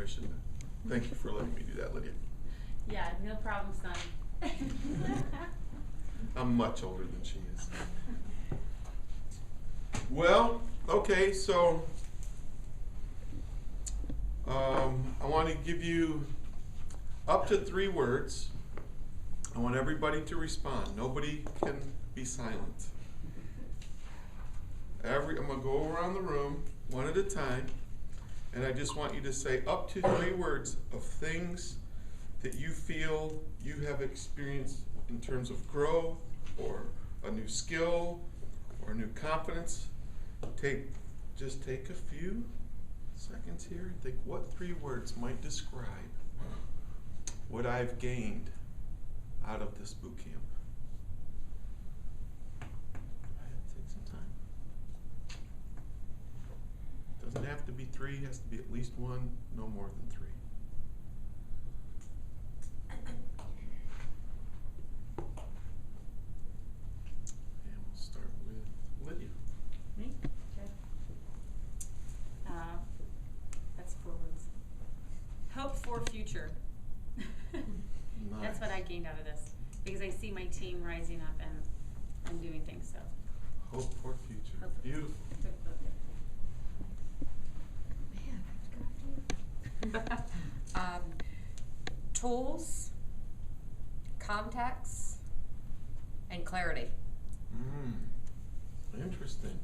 permission. Thank you for letting me do that, Lydia. Yeah, no problem, son. I'm much older than she is. Well, okay, so I want to give you up to 3 words. I want everybody to respond. Nobody can be silent. I'm going to go around the room one at a time, and I just want you to say up to 3 words of things that you feel you have experienced in terms of growth or a new skill or new confidence. Just take a few seconds here and think what 3 words might describe what I've gained out of this boot camp. Take some time. Doesn't have to be 3, it has to be at least 1, no more than 3. And we'll start with Lydia. Me? Okay. That's 4 words. Hope for future. That's what I gained out of this, because I see my team rising up and doing things. So. Hope for future. Hope for Beautiful. Man, tools, contacts, and clarity. Interesting.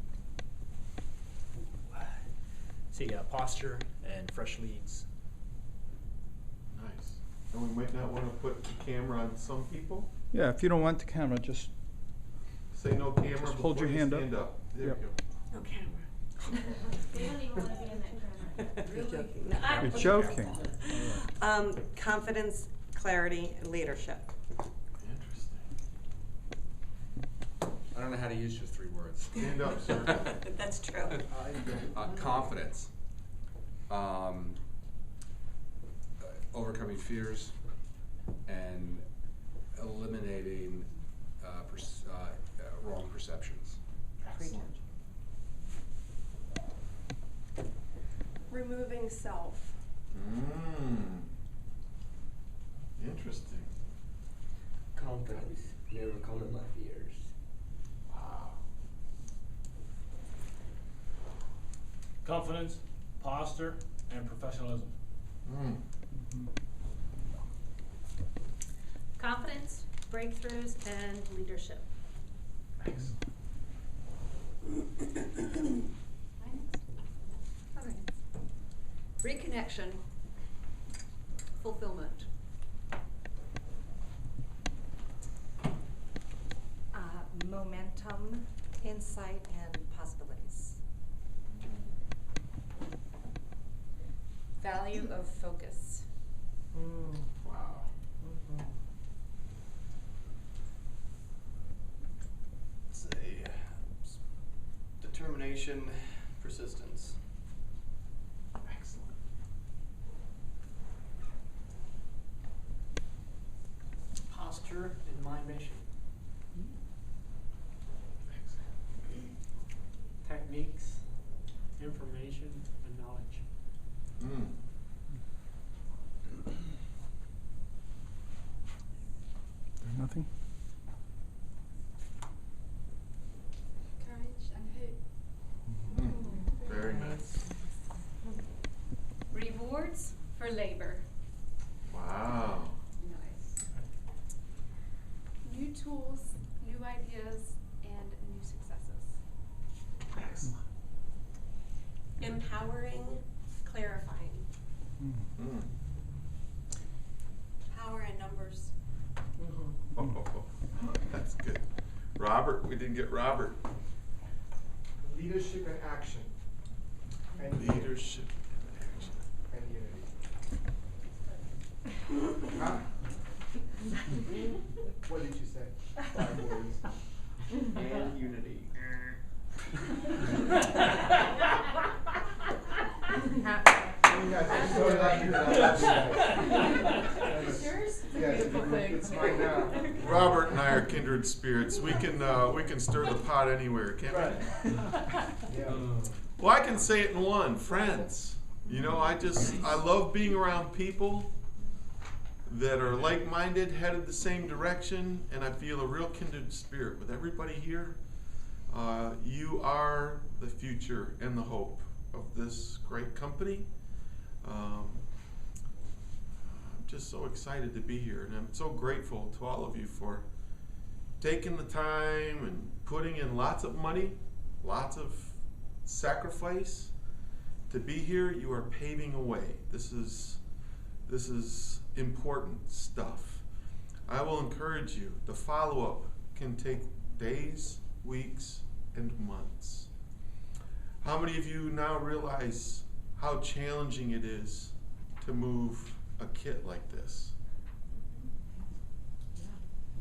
See, posture and fresh leads. Nice. And we might not want to put the camera on some people. Yeah, if you don't want the camera, just Say no camera Just before hold your you hand stand up. There Yep. you go. No camera. They don't even want to be in that camera. Really? you're joking. Confidence, clarity, and leadership. Interesting. I don't know how to use your 3 words. Stand up, sir. That's true. Confidence. Overcoming fears and eliminating wrong perceptions. Excellent. Removing self. Interesting. Confidence, overcoming my fears. Wow. Confidence, posture, and professionalism. Confidence, breakthroughs, and leadership. Excellent. Okay. Reconnection, fulfillment. Momentum, insight, and possibilities. Value of focus. Wow. Say, determination, persistence. Excellent. Posture and my mission. Excellent. Techniques, information, and knowledge. Nothing? Courage and hope. Very nice. Rewards for labor. Wow. Nice. New tools, new ideas, and new successes. Excellent. Empowering, clarifying. Power in numbers. That's good. Robert, we didn't get Robert. Leadership and action. And Leadership and unity. Huh? What did you say? 5 words. And unity. Yes, so lucky that I love you guys. Yours? Yes, it's mine now. Robert and I are kindred spirits. We can stir the pot anywhere, can't Right. we? Yeah. Well, I can say it in one. Friends. You know, I love being around people that are like-minded, headed the same direction, and I feel a real kindred spirit with everybody here. You are the future and the hope of this great company. I'm just so excited to be here, and I'm so grateful to all of you for taking the time and putting in lots of money, lots of sacrifice to be here. You are paving a way. This is important stuff. I will encourage you. The follow-up can take days, weeks, and months. How many of you now realize how challenging it is to move a kit like this?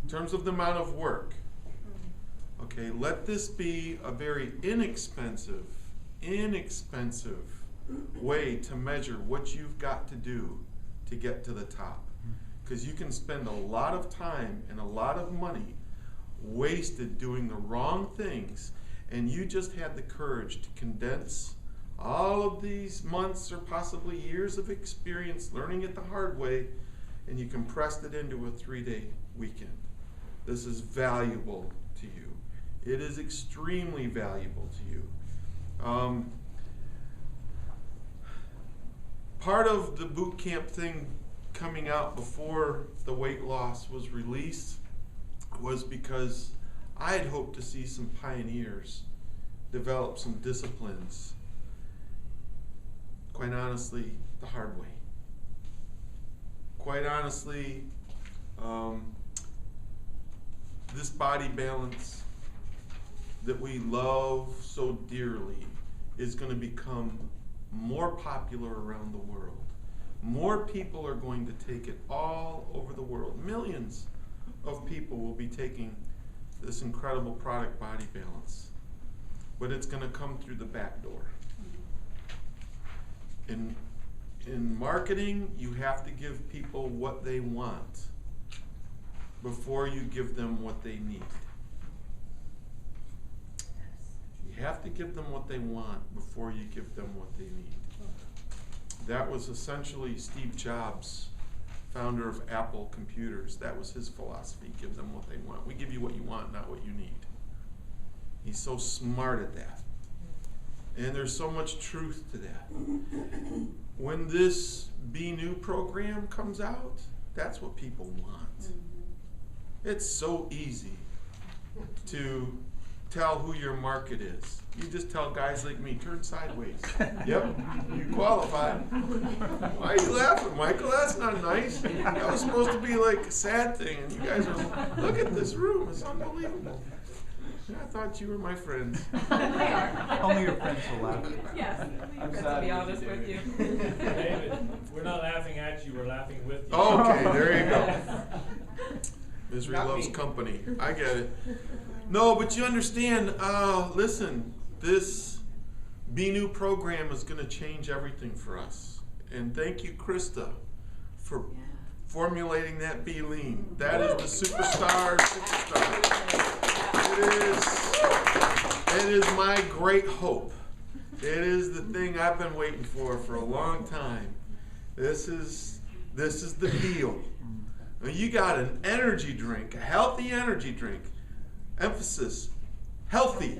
In terms of the amount of work. Okay, let this be a very inexpensive way to measure what you've got to do to get to the top. Because you can spend a lot of time and a lot of money wasted doing the wrong things, and you just had the courage to condense all of these months or possibly years of experience learning it the hard way, and you compressed it into a 3-day weekend. This is valuable to you. It is extremely valuable to you. Part of the boot camp thing coming out before the weight loss was released was because I had hoped to see some pioneers develop some disciplines, quite honestly, the hard way. Quite honestly, this body balance that we love so dearly is going to become more popular around the world. More people are going to take it all over the world. Millions of people will be taking this incredible product, Body Balance. But it's going to come through the back door. In marketing, you have to give people what they want before you give them what they need. You have to give them what they want before you give them what they need. That was essentially Steve Jobs, founder of Apple Computers. That was his philosophy: give them what they want. We give you what you want, not what you need. He's so smart at that. And there's so much truth to that. When this Be New program comes out, that's what people want. It's so easy to tell who your market is. You just tell guys like me, turn sideways. Yep, you qualify. Why are you laughing, Michael? That's not nice. That was supposed to be like a sad thing, and you guys are, look at this room, it's unbelievable. I thought you were my friends. Only your friends will laugh. Yes, I'm to sad be we honest did with you. David, we're not laughing at you, we're laughing with you. Okay, there you go. Misery Not loves me. company. I get it. No, but you understand, listen, this Be New program is going to change everything for us. And thank you, Krista, for formulating that Be Lean. That is the superstar. It is my great hope. It is the thing I've been waiting for a long time. This is the deal. Now, you got an energy drink, a healthy energy drink. Emphasis, healthy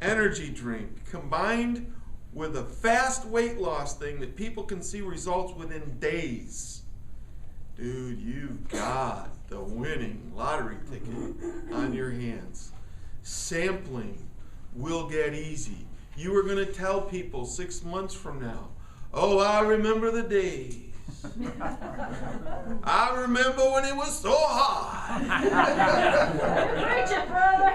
energy drink combined with a fast weight loss thing that people can see results within days. Dude, you've got the winning lottery ticket on your hands. Sampling will get easy. You are going to tell people 6 months from now, oh, I remember the days. I remember when it was so hot. Preach it, brother.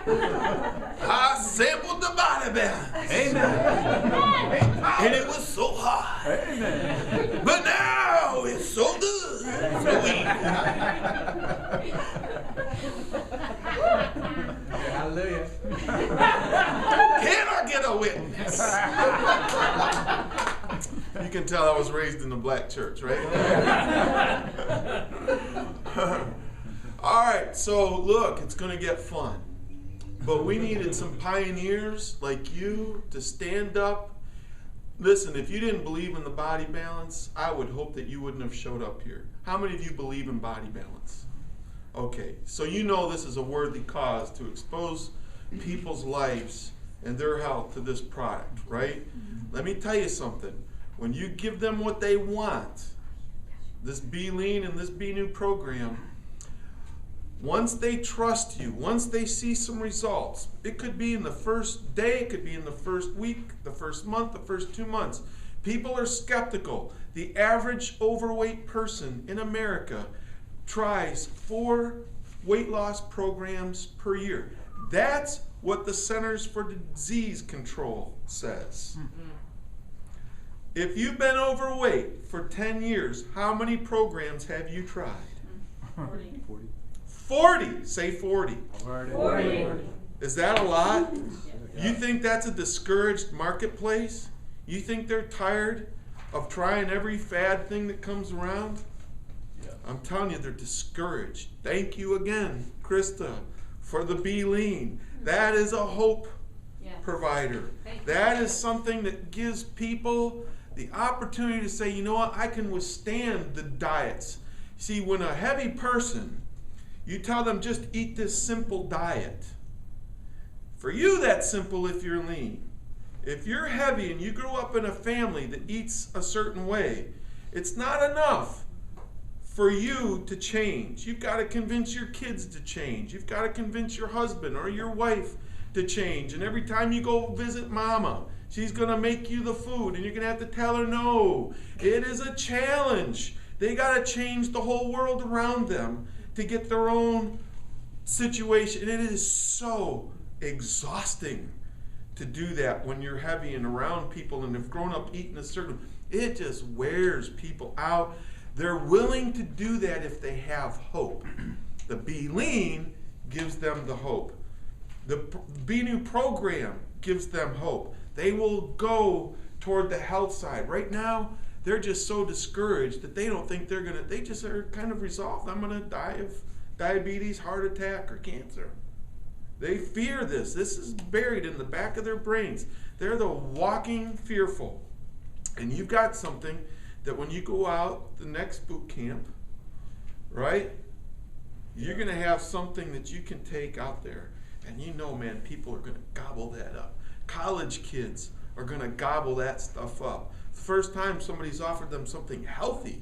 I sampled the Body Balance. Amen. And it was so hot. Amen. But now it's so good. So easy. Hallelujah. Can I get a witness? You can tell I was raised in the black church, right? All right, so look, it's going to get fun. But we needed some pioneers like you to stand up. Listen, if you didn't believe in the body balance, I would hope that you wouldn't have showed up here. How many of you believe in body balance? Okay, so you know this is a worthy cause to expose people's lives and their health to this product, right? Let me tell you something. When you give them what they want, this Be Lean and this Be New program, once they trust you, once they see some results, it could be in the first day, it could be in the first week, the first month, the first 2 months. People are skeptical. The average overweight person in America tries 4 weight loss programs per year. That's what the Centers for Disease Control says. If you've been overweight for 10 years, how many programs have you tried? 40. 40. Say 40. 40. Is that a lot? You think that's a discouraged marketplace? You think they're tired of trying every fad thing that comes around? I'm telling you, they're discouraged. Thank you again, Krista, for the Be Lean. That is a hope provider. That is something that gives people the opportunity to say, you know what, I can withstand the diets. See, when a heavy person, you tell them just eat this simple diet. For you, that's simple if you're lean. If you're heavy and you grow up in a family that eats a certain way, it's not enough for you to change. You've got to convince your kids to change. You've got to convince your husband or your wife to change. And every time you go visit mama, she's going to make you the food and you're going to have to tell her no. It is a challenge. They got to change the whole world around them to get their own situation. And it is so exhausting to do that when you're heavy and around people and have grown up eating a certain, it just wears people out. They're willing to do that if they have hope. The Be Lean gives them the hope. The Be New program gives them hope. They will go toward the health side. Right now, they're just so discouraged that they don't think they just are kind of resolved, I'm gonna die of diabetes, heart attack, or cancer. They fear this. This is buried in the back of their brains. They're the walking fearful. And you've got something that when you go out the next boot camp, right, you're going to have something that you can take out there. And you know, man, people are going to gobble that up. College kids are going to gobble that stuff up. First time somebody's offered them something healthy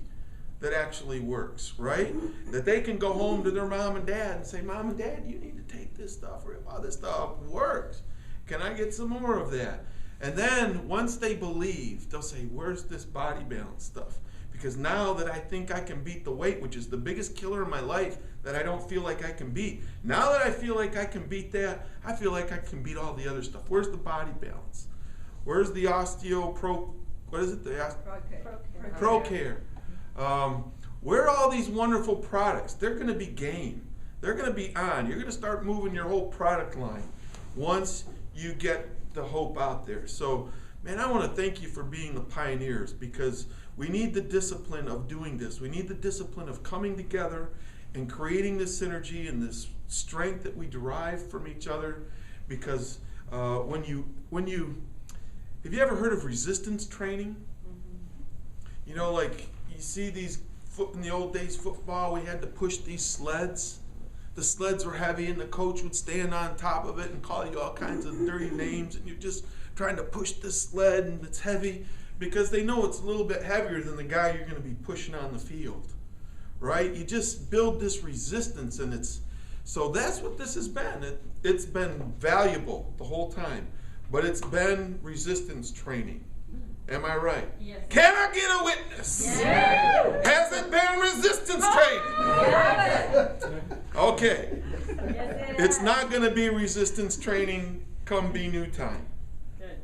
that actually works, right? That they can go home to their mom and dad and say, Mom and Dad, you need to take this stuff. Wow, this stuff works. Can I get some more of that? And then once they believe, they'll say, where's this body balance stuff? Because now that I think I can beat the weight, which is the biggest killer in my life that I don't feel like I can beat, now that I feel like I can beat that, I feel like I can beat all the other stuff. Where's the body balance? Where's the ProCare? Where are all these wonderful products? They're going to be game. They're going to be on. You're going to start moving your whole product line once you get the hope out there. So, man, I want to thank you for being the pioneers, because we need the discipline of doing this. We need the discipline of coming together and creating this synergy and this strength that we derive from each other. Because have you ever heard of resistance training? You know, like you see these in the old days football, we had to push these sleds. The sleds were heavy and the coach would stand on top of it and call you all kinds of dirty names, and you're just trying to push this sled and it's heavy because they know it's a little bit heavier than the guy you're going to be pushing on the field, right? You just build this resistance, and so that's what this has been. It's been valuable the whole time, but it's been resistance training. Am I right? Yes. Can I get a witness? Yes. Has it been resistance training? Okay. Yes, It's not going to be resistance training come Be New time. Good.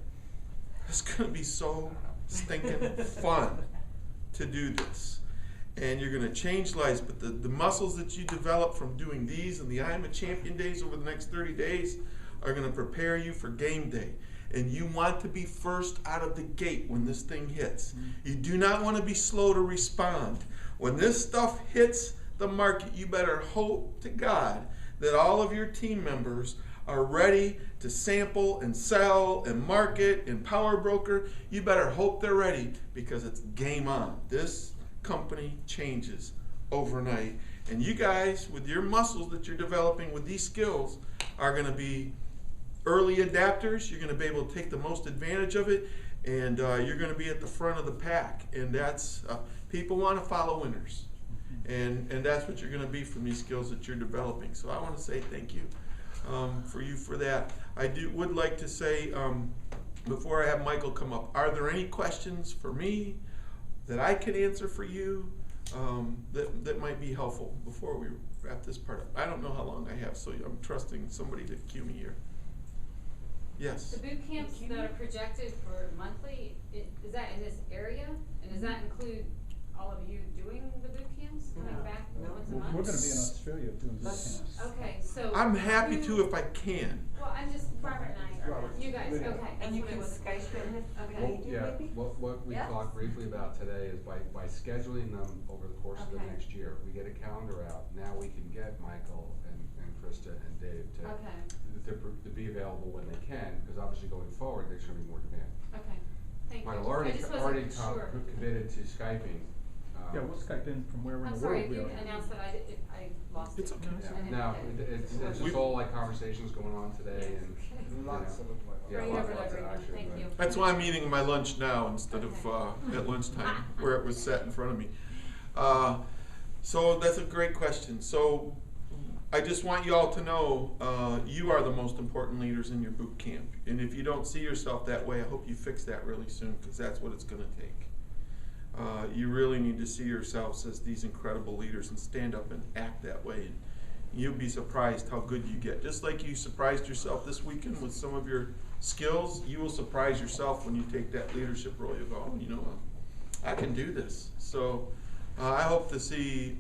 It's going to be so stinking fun to do this. And you're going to change lives, but the muscles that you develop from doing these and the I'm a Champion days over the next 30 days are going to prepare you for game day. And you want to be first out of the gate when this thing hits. You do not want to be slow to respond. When this stuff hits the market, you better hope to God that all of your team members are ready to sample and sell and market and power broker, you better hope they're ready, because it's game on. This company changes overnight. And you guys, with your muscles that you're developing with these skills, are going to be early adapters. You're going to be able to take the most advantage of it, and you're going to be at the front of the pack. And that's, people want to follow winners. And that's what you're going to be from these skills that you're developing. So I want to say thank you for that. I would like to say, before I have Michael come up, are there any questions for me that I could answer for you that might be helpful before we wrap this part up? I don't know how long I have, so I'm trusting somebody to cue me here. Yes? The boot camps that are projected for monthly, is that in this area? And does that include all of you doing the boot camps, coming back once a month? We're gonna be in Australia doing boot camps. Okay, so. I'm happy to if I can. Well, I'm just, Robert and I, Robert. you guys, Yeah. okay. And you that's can what I Skype wasn't in sure. if Okay. you do, Yeah, maybe? what we Yes. talked briefly about today is by scheduling them over the course of the Okay. next year, we get a calendar out. Now we can get Michael and Krista and Dave Okay, to be available when they can, because obviously going forward, there's gonna be more demand. okay, thank you. Michael I already just already wasn't sure. committed to Skyping. Yeah, we'll Skype in from wherever in I'm the sorry, world if we you are. announced that I lost it. It's okay. Yeah. I didn't Now, get it. it's just all like conversations going on today and, you know, Lots of appointments. yeah, Right lots over of everything, action, thank but- you. That's why I'm eating my lunch now instead of Okay. at lunchtime, where it was set in front of me. So that's a great question. So I just want you all to know you are the most important leaders in your boot camp. And if you don't see yourself that way, I hope you fix that really soon, because that's what it's going to take. You really need to see yourselves as these incredible leaders and stand up and act that way. And you'll be surprised how good you get. Just like you surprised yourself this weekend with some of your skills, you will surprise yourself when you take that leadership role. You'll go, oh, you know what? I can do this. So I hope to see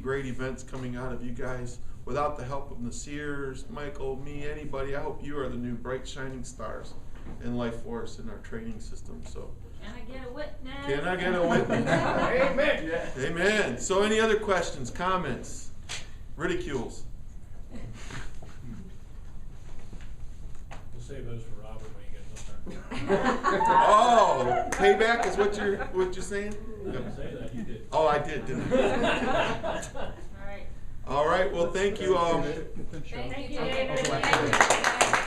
great events coming out of you guys. Without the help of Nasir's, Michael, me, anybody, I hope you are the new bright shining stars in life for us in our training system. So Can I get a witness? can I get a witness? Amen. Yeah. Amen. So any other questions, comments, ridicules? We'll save those for Robert when he gets up there. Oh, payback is what you're saying? I didn't say that, you did. Oh, I did, didn't I? All right. All right, well, thank you all. Good show. Thank you. Okay. Thank you.